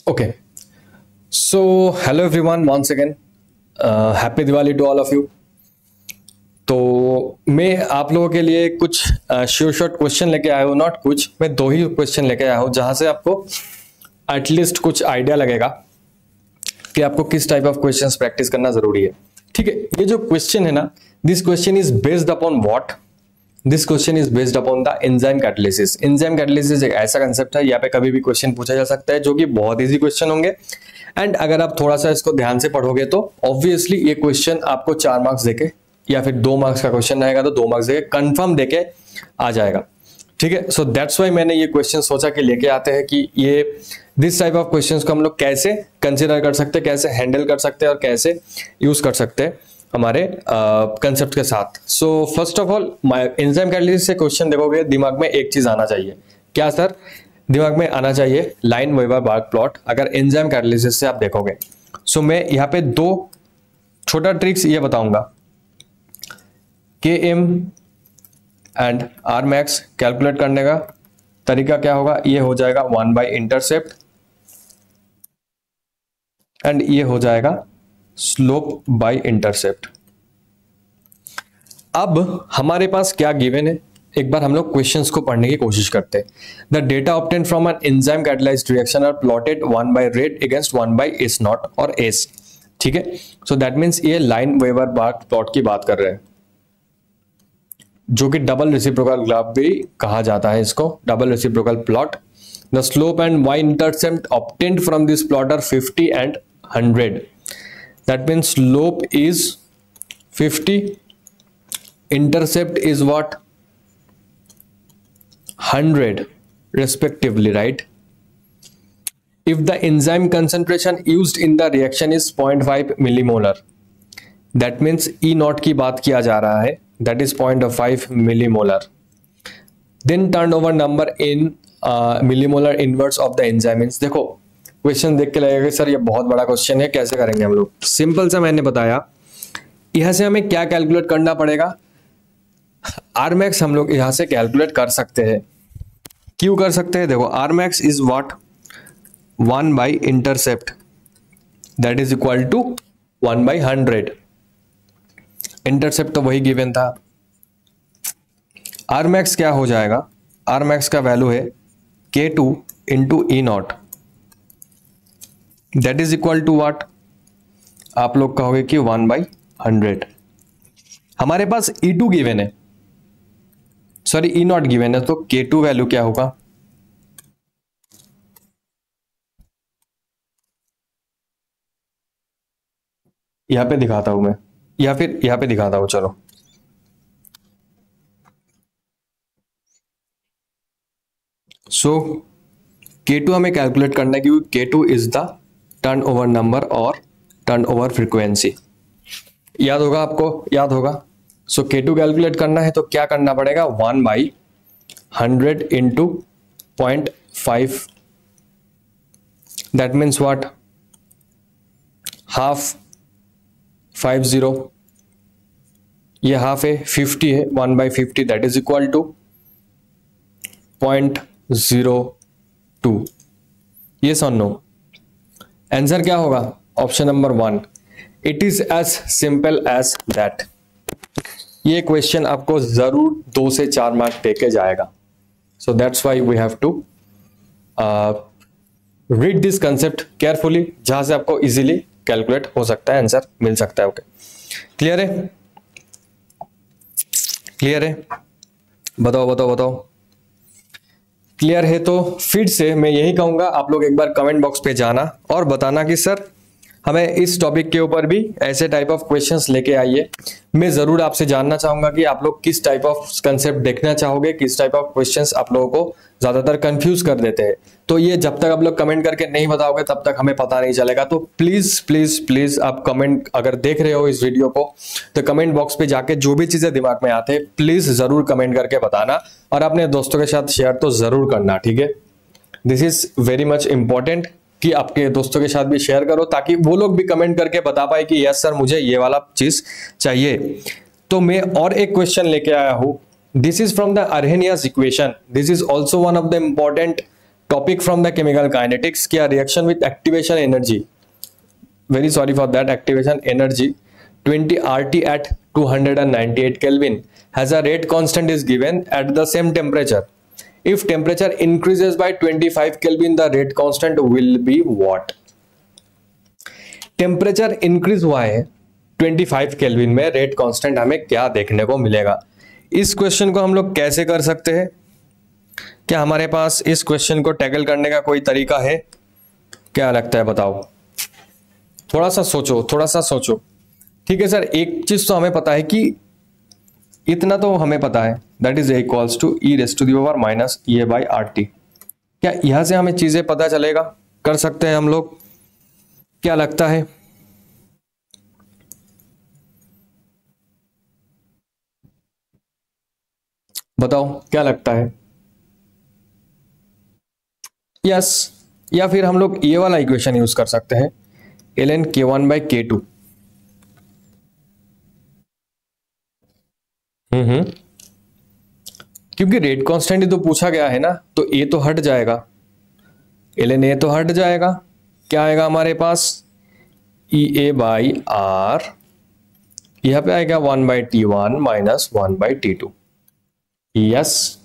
Okay, so hello everyone once again. Happy Diwali to all of you. तो मैं आप लोगों के लिए कुछ शॉर्ट क्वेश्चन लेके आया हूँ, नॉट कुछ, मैं 2 ही क्वेश्चन लेके आया हूँ जहां से आपको एटलीस्ट कुछ आइडिया लगेगा कि आपको किस टाइप ऑफ क्वेश्चंस प्रैक्टिस करना जरूरी है। ठीक है, ये जो क्वेश्चन है ना, this question is based upon what? This question is based upon the enzyme catalysis. Enzyme catalysis एक ऐसा कंसेप्ट है, यहाँ पे कभी भी क्वेश्चन पूछा जा सकता है जो कि बहुत इजी क्वेश्चन होंगे। एंड अगर आप थोड़ा सा इसको ध्यान से पढ़ोगे तो ऑब्वियसली ये क्वेश्चन आपको 4 मार्क्स देके या फिर 2 मार्क्स का क्वेश्चन रहेगा तो 2 मार्क्स देके कंफर्म देके आ जाएगा। ठीक है, सो दैट्स वाई मैंने ये क्वेश्चन सोचा कि लेके आते हैं कि ये दिस टाइप ऑफ क्वेश्चंस को हम लोग कैसे कंसिडर कर सकते हैं, कैसे हैंडल कर सकते हैं और कैसे यूज कर सकते हैं हमारे कंसेप्ट के साथ। So first of all enzyme catalysis से क्वेश्चन देखोगे, दिमाग में एक चीज आना चाहिए। क्या सर? दिमाग में आना चाहिए लाइन वेबर बार्क प्लॉट। अगर एंजाइम कैटालिसिस से आप देखोगे, सो मैं यहाँ पे 2 छोटा ट्रिक्स ये बताऊंगा। Km and R max calculate करने का तरीका क्या होगा? ये हो जाएगा 1 बाई इंटरसेप्ट एंड ये हो जाएगा स्लोप बाई इंटरसेप्ट। अब हमारे पास क्या गिवन है, एक बार हम लोग क्वेश्चंस को पढ़ने की कोशिश करते हैं। The data obtain from an enzyme catalyzed reaction are plotted 1 by rate against 1 by S naught और एस। ठीक है, सो दैट मीन्स ये लाइन वेबर बार्क प्लॉट की बात कर रहे हैं, जो कि डबल रेसिप्रोकल ग्राफ भी कहा जाता है इसको, double reciprocal plot. The slope and Y intercept obtained from this plot are 50 and 100। That means slope is 50, intercept is what? 100 respectively, right? If the enzyme concentration used in the reaction is 0.5 millimolar, that means E naught की बात किया जा रहा है, that is 0.5 millimolar. Then turnover number in millimolar inverse of the enzyme means, देखो question देख के लगेगा सर ये बहुत बड़ा क्वेश्चन है, कैसे करेंगे हम लोग? सिंपल सा मैंने बताया, यहां से हमें क्या कैलकुलेट करना पड़ेगा? आर मैक्स हम लोग यहां से कैलकुलेट कर सकते हैं। क्यों कर सकते हैं? देखो, R max is what? 1 by intercept, that is equal to 1 by 100। Intercept तो वही गिवन था। आर मैक्स क्या हो जाएगा? आर मैक्स का वैल्यू है K2 into E naught, that is equal to what? आप लोग कहोगे कि 1 बाई 100। हमारे पास E2 गिवन है, सॉरी E नॉट गिवन है, तो K2 वैल्यू क्या होगा? यहां पे दिखाता हूं मैं, या फिर यहां पे दिखाता हूं, चलो। सो K2 हमें कैलकुलेट करना है क्योंकि K2 is the turn over number और टर्न ओवर फ्रीक्वेंसी। याद होगा आपको? याद होगा। सो K2 कैलकुलेट करना है तो क्या करना पड़ेगा? 1 by 100 into 0.5, that means what? Half 50, ये हाफ है, 50 है, 1 by 50 that is equal to 0.02। Yes और नो? आंसर क्या होगा? Option number 1। It is as simple as that. ये क्वेश्चन आपको जरूर 2 से 4 मार्क देके जाएगा। So that's why we have to read this concept carefully, जहां से आपको इजीली कैलकुलेट हो सकता है, आंसर मिल सकता है। ओके, क्लियर है? क्लियर है? बताओ बताओ बताओ। क्लियर है तो फिर से मैं यही कहूंगा, आप लोग एक बार कमेंट बॉक्स पे जाना और बताना कि सर हमें इस टॉपिक के ऊपर भी ऐसे टाइप ऑफ क्वेश्चंस लेके आइए। मैं जरूर आपसे जानना चाहूंगा कि आप लोग किस टाइप ऑफ कंसेप्ट देखना चाहोगे, किस टाइप ऑफ क्वेश्चंस आप लोगों को ज्यादातर कंफ्यूज कर देते हैं। तो ये जब तक आप लोग कमेंट करके नहीं बताओगे तब तक हमें पता नहीं चलेगा। तो प्लीज प्लीज प्लीज आप कमेंट, अगर देख रहे हो इस वीडियो को तो कमेंट बॉक्स पे जाके जो भी चीजें दिमाग में आते हैं प्लीज जरूर कमेंट करके बताना और अपने दोस्तों के साथ शेयर तो जरूर करना। ठीक है, this is very much important कि आपके दोस्तों के साथ भी शेयर करो ताकि वो लोग भी कमेंट करके बता पाए कि यस सर मुझे ये वाला चीज चाहिए। तो मैं और एक क्वेश्चन लेके आया हूं, this is from the Arrhenius equation. This is also one of the important topic from the chemical kinetics, क्या reaction with activation energy, very sorry for that, activation energy 20 RT at 298 Kelvin has a rate constant is given at the same temperature. If temperature increases by 25 Kelvin, the rate constant will be what? Temperature increase हुआ है 25 kelvin में, rate constant हमें क्या देखने को मिलेगा? इस question को हम लोग कैसे कर सकते हैं? क्या हमारे पास इस क्वेश्चन को टैकल करने का कोई तरीका है? क्या लगता है, बताओ? थोड़ा सा सोचो। ठीक है सर, एक चीज तो हमें पता है कि इतना तो हमें पता है, that is equals to E raise to the power minus A by R T. क्या यहां से हमें चीजें पता चलेगा, कर सकते हैं हम लोग? क्या लगता है? बताओ क्या लगता है? यस, या फिर हम लोग ये वाला इक्वेशन यूज कर सकते हैं, ln k1 बाई k2। क्योंकि रेट कांस्टेंट ही तो पूछा गया है ना, तो ए तो हट जाएगा, ln a तो हट जाएगा। क्या आएगा हमारे पास? ई ए बाई आर, यहां पे आएगा 1 by T1 minus 1 by T2। Yes,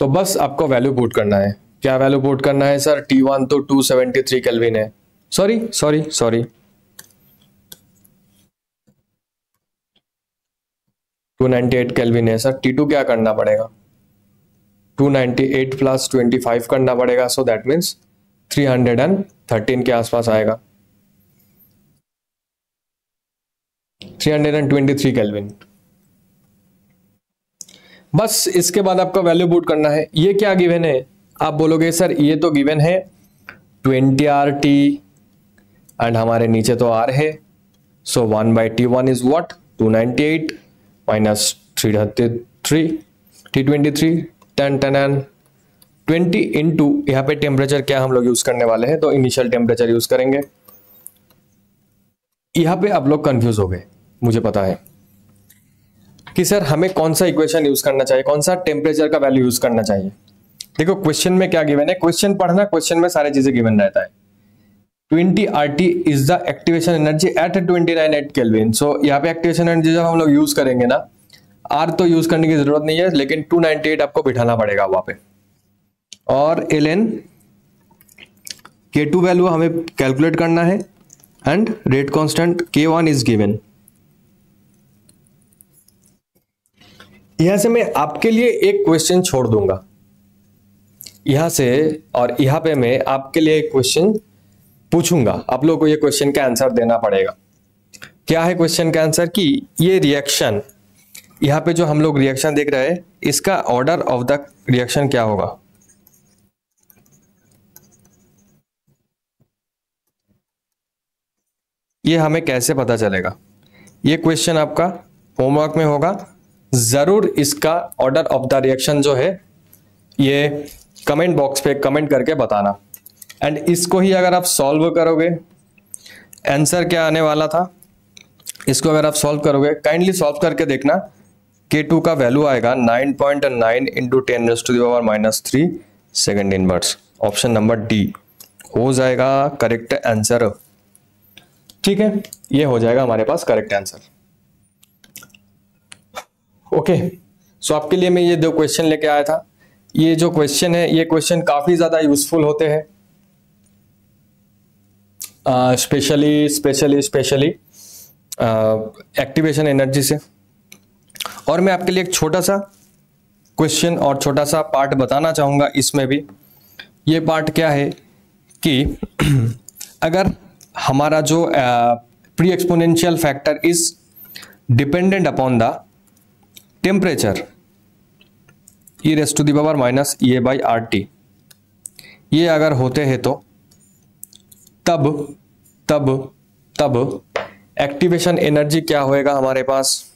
तो बस आपको वैल्यू पुट करना है। क्या वैल्यू पुट करना है सर? T1 तो 273 केल्विन है, सॉरी 298 केल्विन है सर। T2 क्या करना पड़ेगा? 298 प्लस 25 करना पड़ेगा, सो दैट मीन्स 313 के आसपास आएगा, 323 केल्विन। बस इसके बाद आपका वैल्यू पुट करना है। ये क्या गिवन है? आप बोलोगे सर ये तो गिवन है 20 RT एंड हमारे नीचे तो R है, सो 1 by T1 is what? 298 minus 333 T23 10 20 into यहाँ पे टेम्परेचर क्या हम लोग यूज करने वाले हैं, तो इनिशियल टेम्परेचर यूज करेंगे। यहाँ पे आप लोग कंफ्यूज हो गए, मुझे पता है कि सर हमें कौन सा इक्वेशन यूज करना चाहिए, कौन सा टेम्परेचर का वैल्यू यूज करना चाहिए। देखो क्वेश्चन में क्या गिवन है, क्वेश्चन पढ़ना, क्वेश्चन में सारी चीजें गिवन रहता है। 20 RT is the activation energy at 298 kelvin. So यहाँ पे एक्टिवेशन एनर्जी जब हम लोग यूज करेंगे ना, R तो यूज करने की जरूरत नहीं है, लेकिन 298 आपको बिठाना पड़ेगा वहां पे। और ln K2 वैल्यू हमें कैलकुलेट करना है and rate constant K1 is given. यहां से मैं आपके लिए एक क्वेश्चन छोड़ दूंगा यहां से, और यहां पे मैं आपके लिए एक क्वेश्चन पूछूंगा, आप लोगों को ये क्वेश्चन का आंसर देना पड़ेगा। क्या है क्वेश्चन का आंसर? कि ये रिएक्शन, यहां पे जो हम लोग रिएक्शन देख रहे हैं, इसका ऑर्डर ऑफ द रिएक्शन क्या होगा? ये हमें कैसे पता चलेगा? ये क्वेश्चन आपका होमवर्क में होगा, जरूर इसका ऑर्डर ऑफ द रिएक्शन जो है ये कमेंट बॉक्स पे कमेंट करके बताना। एंड इसको ही अगर आप सॉल्व करोगे, आंसर क्या आने वाला था, इसको अगर आप सॉल्व करोगे, काइंडली सॉल्व करके देखना, K2 का वैल्यू आएगा 9.9 into 10 raise to the power minus 3 second inverse. Option number D हो जाएगा करेक्ट आंसर। ठीक है, ये हो जाएगा हमारे पास करेक्ट आंसर। ओके, सो आपके लिए मैं ये दो क्वेश्चन लेके आया था। ये जो क्वेश्चन है, ये क्वेश्चन काफी ज्यादा यूजफुल होते हैं, स्पेशली एक्टिवेशन एनर्जी से। और मैं आपके लिए एक छोटा सा क्वेश्चन और छोटा सा पार्ट बताना चाहूंगा इसमें भी। ये पार्ट क्या है कि अगर हमारा जो pre exponential factor is dependent upon the temperature E raise to the power minus A by R T, ये अगर होते हैं तो तब एक्टिवेशन एनर्जी क्या होएगा हमारे पास?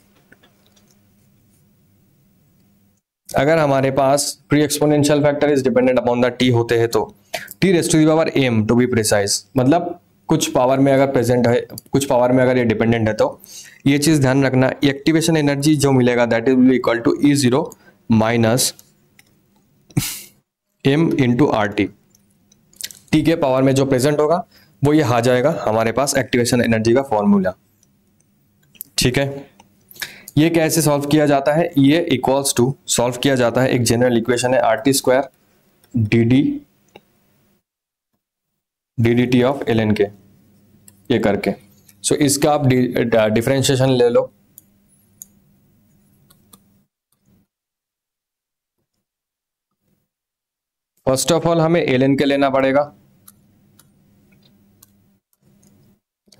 अगर हमारे पास pre exponential factor is dependent upon the T होते हैं तो T raise to the power M to be precise, मतलब कुछ पावर में अगर प्रेजेंट है, कुछ पावर में अगर ये डिपेंडेंट है, तो ये चीज ध्यान रखना, एक्टिवेशन एनर्जी जो मिलेगा that is equal to E0 minus m into R T, T के पावर में जो प्रेजेंट होगा वो ये आ जाएगा हमारे पास एक्टिवेशन एनर्जी का फॉर्मूला। ठीक है, ये कैसे सॉल्व किया जाता है, ये इक्वल्स टू सॉल्व किया जाता है, एक जनरल इक्वेशन है R T square D D D D T of L N K, ये करके। सो इसका आप डिफरेंशिएशन ले लो। फर्स्ट ऑफ ऑल हमें एल एन के लेना पड़ेगा।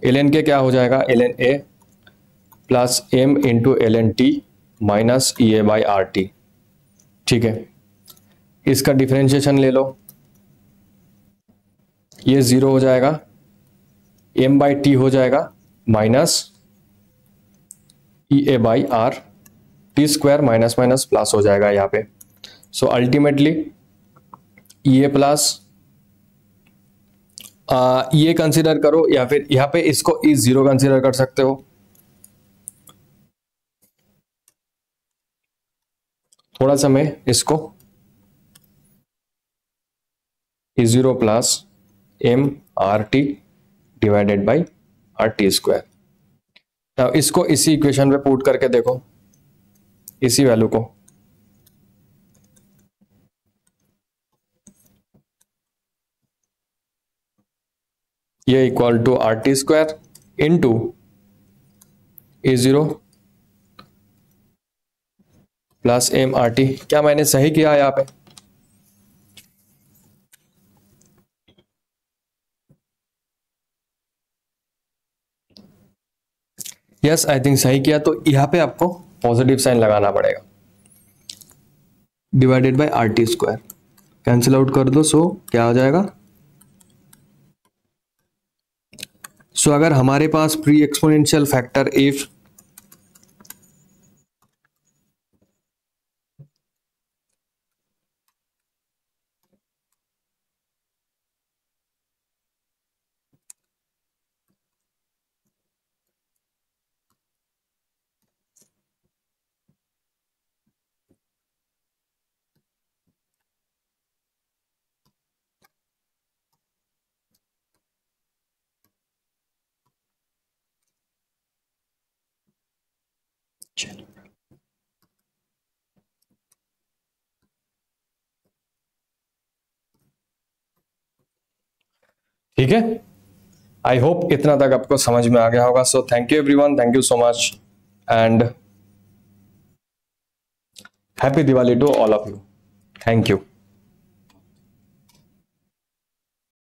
एल एन के क्या हो जाएगा, L N A plus M into L N T minus E A by R T. ठीक है, इसका डिफरेंशिएशन ले लो, ये जीरो हो जाएगा, एम बाई टी हो जाएगा minus E A by R, T square minus minus plus हो जाएगा यहाँ पे। सो अल्टीमेटली ये प्लस ये कंसीडर करो, या फिर यहाँ पे इसको ई जीरो कंसीडर कर सकते हो। थोड़ा सा मैं इसको E zero plus M R T divided by R T square. अब इसको इसी इक्वेशन पे पुट करके देखो, इसी वैल्यू को, ये equal to R T square into A zero plus M R T. क्या मैंने सही किया यहाँ पे? यस, आई थिंक सही किया। तो यहाँ पे आपको पॉजिटिव साइन लगाना पड़ेगा, divided by are T square, cancel out कर दो। सो क्या हो जाएगा, सो अगर हमारे पास प्री एक्सपोनेंशियल फैक्टर इफ ठीक है, आई होप इतना तक आपको समझ में आ गया होगा। So thank you everyone, thank you so much and happy Diwali to all of you. Thank you.